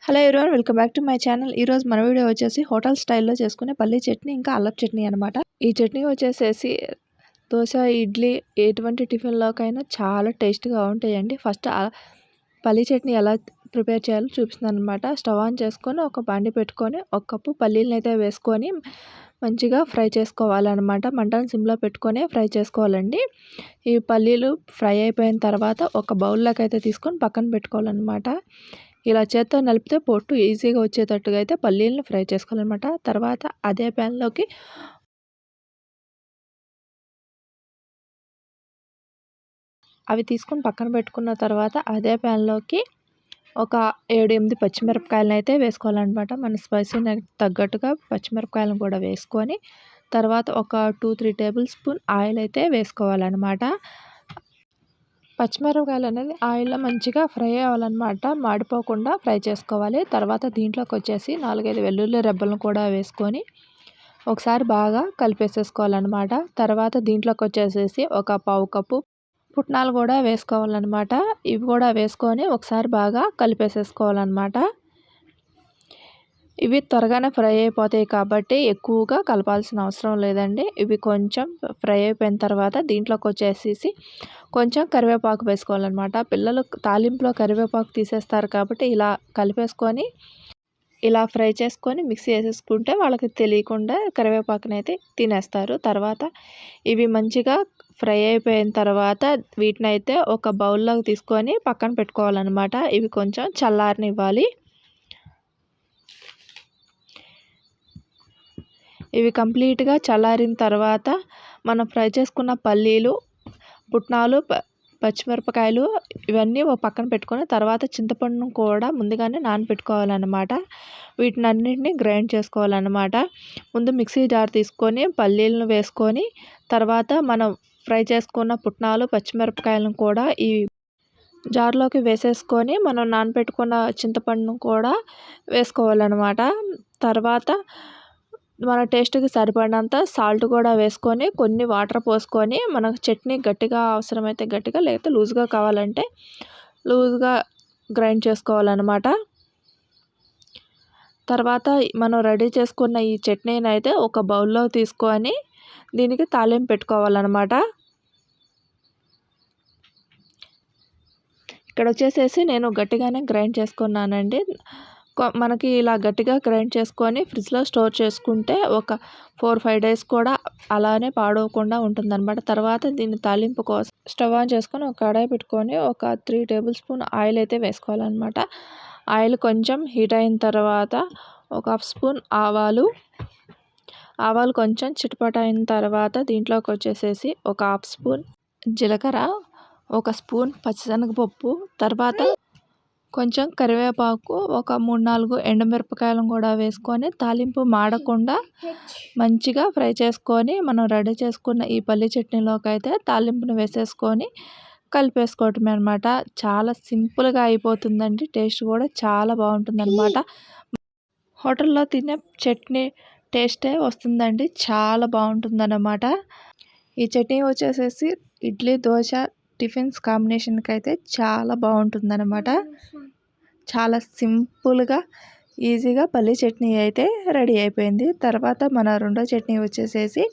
Hello everyone, welcome back to my channel. ఈరోజు మన video వచ్చేసి హోటల్ స్టైల్లో చేసుకునే పల్లీ చట్నీ ఇంకా అల్లం చట్నీ అనమాట. ఈ చట్నీ వచ్చేసేసి దోశ, ఇడ్లీ ఎటువంటి టిఫిన్లోకైనా చాలా టేస్ట్గా ఉంటాయండి. ఫస్ట్ పల్లీ చట్నీ ఎలా ప్రిపేర్ చేయాలో చూపిస్తున్నాను అనమాట. స్టవ్ ఆన్ చేసుకొని ఒక బాండి పెట్టుకొని 1 కప్పు పల్లీలను అయితే వేసుకొని మంచిగా ఫ్రై చేసుకోవాలన్నమాట. మంటను సిమ్లో పెట్టుకొని ఫ్రై చేసుకోవాలండి. ఈ పల్లీలు ఫ్రై అయిపోయిన తర్వాత ఒక బౌల్లోకి అయితే తీసుకొని పక్కన పెట్టుకోవాలన్నమాట. ఇలా చేత్తో నలిపితే పొట్టు ఈజీగా వచ్చేటట్టుగా అయితే పల్లీలను ఫ్రై చేసుకోవాలన్నమాట. తర్వాత అదే ప్యాన్లోకి అవి తీసుకొని పక్కన పెట్టుకున్న తర్వాత అదే ప్యాన్లోకి ఒక 7-8 పచ్చిమిరపకాయలను అయితే వేసుకోవాలన్నమాట. మన స్పైసీకి తగ్గట్టుగా పచ్చిమిరపకాయలను కూడా వేసుకొని తర్వాత ఒక 2-3 టేబుల్ స్పూన్ ఆయిల్ అయితే వేసుకోవాలన్నమాట. పచ్చిమిరపకాయలు అనేది ఆయిల్లో మంచిగా ఫ్రై అవ్వాలన్నమాట. మాడిపోకుండా ఫ్రై చేసుకోవాలి. తర్వాత దీంట్లోకి వచ్చేసి 4-5 వెల్లుల్లి రెబ్బలను కూడా వేసుకొని ఒకసారి బాగా కలిపేసేసుకోవాలన్నమాట. తర్వాత దీంట్లోకి వచ్చేసేసి ఒక పావు కప్పు పుట్నాలు కూడా వేసుకోవాలన్నమాట. ఇవి కూడా వేసుకొని ఒకసారి బాగా కలిపేసేసుకోవాలన్నమాట. ఇవి త్వరగానే ఫ్రై అయిపోతాయి కాబట్టి ఎక్కువగా కలపాల్సిన అవసరం లేదండి. ఇవి కొంచెం ఫ్రై అయిపోయిన తర్వాత దీంట్లోకి వచ్చేసేసి కొంచెం కరివేపాకు వేసుకోవాలన్నమాట. పిల్లలు తాలింపులో కరివేపాకు తీసేస్తారు కాబట్టి ఇలా కలిపేసుకొని ఇలా ఫ్రై చేసుకొని మిక్సీ వేసేసుకుంటే వాళ్ళకి తెలియకుండా కరివేపాకునైతే తినేస్తారు. తర్వాత ఇవి మంచిగా ఫ్రై అయిపోయిన తర్వాత వీటినైతే ఒక బౌల్లోకి తీసుకొని పక్కన పెట్టుకోవాలన్నమాట. ఇవి కొంచెం చల్లారనివ్వాలి. ఇవి కంప్లీట్గా చల్లారిన తర్వాత మనం ఫ్రై చేసుకున్న పల్లీలు, పుట్నాలు, పచ్చిమిరపకాయలు ఇవన్నీ ఒక పక్కన పెట్టుకొని తర్వాత చింతపండును కూడా ముందుగానే నానబెట్టుకోవాలన్నమాట. వీటినన్నింటినీ గ్రైండ్ చేసుకోవాలన్నమాట. ముందు మిక్సీ జార్ తీసుకొని పల్లీలను వేసుకొని తర్వాత మనం ఫ్రై చేసుకున్న పుట్నాలు, పచ్చిమిరపకాయలను కూడా ఈ జార్లోకి వేసేసుకొని మనం నానబెట్టుకున్న చింతపండును కూడా వేసుకోవాలన్నమాట. తర్వాత మన టేస్ట్కి సరిపడినంత సాల్ట్ కూడా వేసుకొని కొన్ని వాటర్ పోసుకొని మనకు చట్నీ గట్టిగా అవసరమైతే గట్టిగా లేకపోతే లూజ్గా కావాలంటే లూజ్గా గ్రైండ్ చేసుకోవాలన్నమాట. తర్వాత మనం రెడీ చేసుకున్న ఈ చట్నీని అయితే ఒక బౌల్లో తీసుకొని దీనికి తాలింపు పెట్టుకోవాలన్నమాట. ఇక్కడ వచ్చేసేసి నేను గట్టిగానే గ్రైండ్ చేసుకున్నానండి. మనకి ఇలా గట్టిగా గ్రైండ్ చేసుకొని ఫ్రిడ్జ్లో స్టోర్ చేసుకుంటే ఒక 4-5 డేస్ కూడా అలానే పాడవకుండా ఉంటుందన్నమాట. తర్వాత దీన్ని తాలింపు కోసం స్టవ్ ఆన్ చేసుకొని ఒక కడాయి పెట్టుకొని ఒక 3 టేబుల్ స్పూన్ ఆయిల్ అయితే వేసుకోవాలన్నమాట. ఆయిల్ కొంచెం హీట్ అయిన తర్వాత ఒక 1/2 స్పూన్ ఆవాలు కొంచెం చిటపట అయిన తర్వాత దీంట్లోకి వచ్చేసేసి ఒక 1/2 స్పూన్ జీలకర్ర, 1 స్పూన్ పచ్చిశనగపప్పు, తర్వాత కొంచెం కరివేపాకు, ఒక 3-4 ఎండుమిరపకాయలను కూడా వేసుకొని తాలింపు మాడకుండా మంచిగా ఫ్రై చేసుకొని మనం రెడీ చేసుకున్న ఈ పల్లి చట్నీలోకి అయితే తాలింపును వేసేసుకొని కలిపేసుకోవటమే అనమాట. చాలా సింపుల్గా అయిపోతుందండి. టేస్ట్ కూడా చాలా బాగుంటుందన్నమాట. హోటల్లో తినే చట్నీ టేస్టే వస్తుందండి. చాలా బాగుంటుందన్నమాట. ఈ చట్నీ వచ్చేసేసి ఇడ్లీ, దోశ, టిఫిన్స్ కాంబినేషన్కి అయితే చాలా బాగుంటుందన్నమాట. చాలా సింపుల్గా ఈజీగా పల్లీ చట్నీ అయితే రెడీ అయిపోయింది. తర్వాత మన రెండో చట్నీ వచ్చేసేసి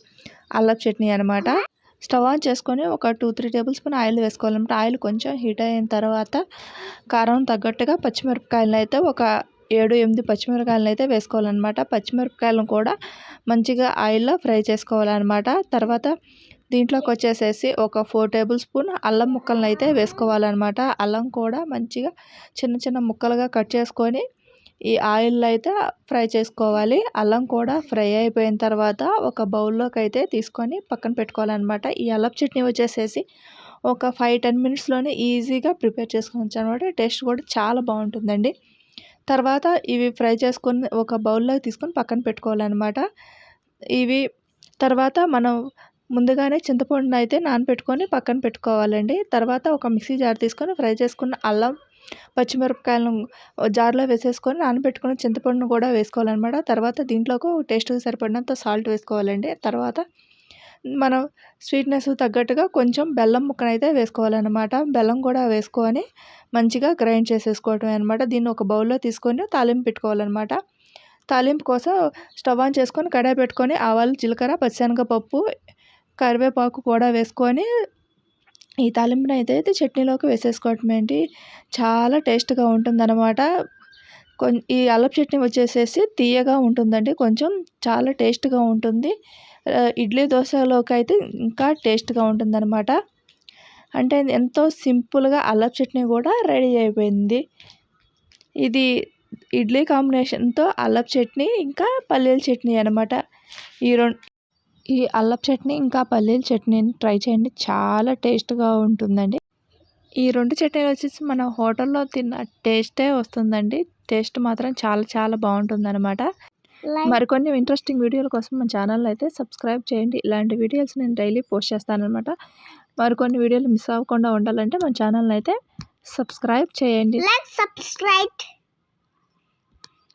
అల్లం చట్నీ అనమాట. స్టవ్ ఆన్ చేసుకొని ఒక 2-3 టేబుల్ స్పూన్ ఆయిల్ వేసుకోవాలన్నమాట. ఆయిల్ కొంచెం హీట్ అయిన తర్వాత కారం తగ్గట్టుగా పచ్చిమిరపకాయలను అయితే ఒక 7-8 పచ్చిమిరపకాయలను అయితే వేసుకోవాలన్నమాట. పచ్చిమిరపకాయలను కూడా మంచిగా ఆయిల్లో ఫ్రై చేసుకోవాలన్నమాట. తర్వాత దీంట్లోకి వచ్చేసేసి ఒక 4 టేబుల్ స్పూన్ అల్లం ముక్కలను అయితే వేసుకోవాలన్నమాట. అల్లం కూడా మంచిగా చిన్న చిన్న ముక్కలుగా కట్ చేసుకొని ఈ ఆయిల్లో అయితే ఫ్రై చేసుకోవాలి. అల్లం కూడా ఫ్రై అయిపోయిన తర్వాత ఒక బౌల్లోకి అయితే తీసుకొని పక్కన పెట్టుకోవాలన్నమాట. ఈ అల్లం చట్నీ వచ్చేసేసి ఒక 5-10 మినిట్స్లోనే ఈజీగా ప్రిపేర్ చేసుకోవచ్చు అనమాట. టేస్ట్ కూడా చాలా బాగుంటుందండి. తర్వాత ఇవి ఫ్రై చేసుకొని ఒక బౌల్లోకి తీసుకొని పక్కన పెట్టుకోవాలన్నమాట. ఇవి తర్వాత మనం ముందుగానే చింతపండును అయితే నానబెట్టుకొని పక్కన పెట్టుకోవాలండి. తర్వాత ఒక మిక్సీ జార్ తీసుకొని ఫ్రై చేసుకున్న అల్లం, పచ్చిమిరపకాయలను జార్లో వేసేసుకొని నానబెట్టుకున్న చింతపండును కూడా వేసుకోవాలన్నమాట. తర్వాత దీంట్లోకి టేస్ట్కి సరిపడినంత సాల్ట్ వేసుకోవాలండి. తర్వాత మనం స్వీట్నెస్ తగ్గట్టుగా కొంచెం బెల్లం ముక్కనైతే వేసుకోవాలన్నమాట. బెల్లం కూడా వేసుకొని మంచిగా గ్రైండ్ చేసేసుకోవటమే అనమాట. దీన్ని ఒక బౌల్లో తీసుకొని తాలింపు పెట్టుకోవాలన్నమాట. తాలింపు కోసం స్టవ్ ఆన్ చేసుకొని కడాయి పెట్టుకొని ఆవాలు, జీలకర్ర, పచ్చిశనగపప్పు, కరివేపాకు కూడా వేసుకొని ఈ తాలింపునైతే చట్నీలోకి వేసేసుకోవటమే అండి. చాలా టేస్ట్‌గా ఉంటుందన్నమాట. ఈ అల్లపు చట్నీ వచ్చేసేసి తియ్యగా ఉంటుందండి. కొంచెం చాలా టేస్ట్‌గా ఉంటుంది. ఇడ్లీ దోశలోకి అయితే ఇంకా టేస్ట్‌గా ఉంటుందన్నమాట. అంటే ఎంతో సింపుల్‌గా అల్లపు చట్నీ కూడా రెడీ అయిపోయింది. ఇది ఇడ్లీ కాంబినేషన్‌తో అల్లపు చట్నీ ఇంకా పల్లీల చట్నీ అనమాట. ఈ అల్లపు చట్నీ ఇంకా పల్లీల చట్నీని ట్రై చేయండి. చాలా టేస్ట్‌గా ఉంటుందండి. ఈ 2 చట్నీలు వచ్చేసి మన హోటల్లో తిన్న టేస్టే వస్తుందండి. టేస్ట్ మాత్రం చాలా చాలా బాగుంటుందన్నమాట. మరికొన్ని ఇంట్రెస్టింగ్ వీడియోల కోసం మన ఛానల్ని అయితే సబ్స్క్రైబ్ చేయండి. ఇలాంటి వీడియోస్ నేను డైలీ పోస్ట్ చేస్తానన్నమాట. మరికొన్ని వీడియోలు మిస్ అవ్వకుండా ఉండాలంటే మన ఛానల్ని అయితే సబ్స్క్రైబ్ చేయండి.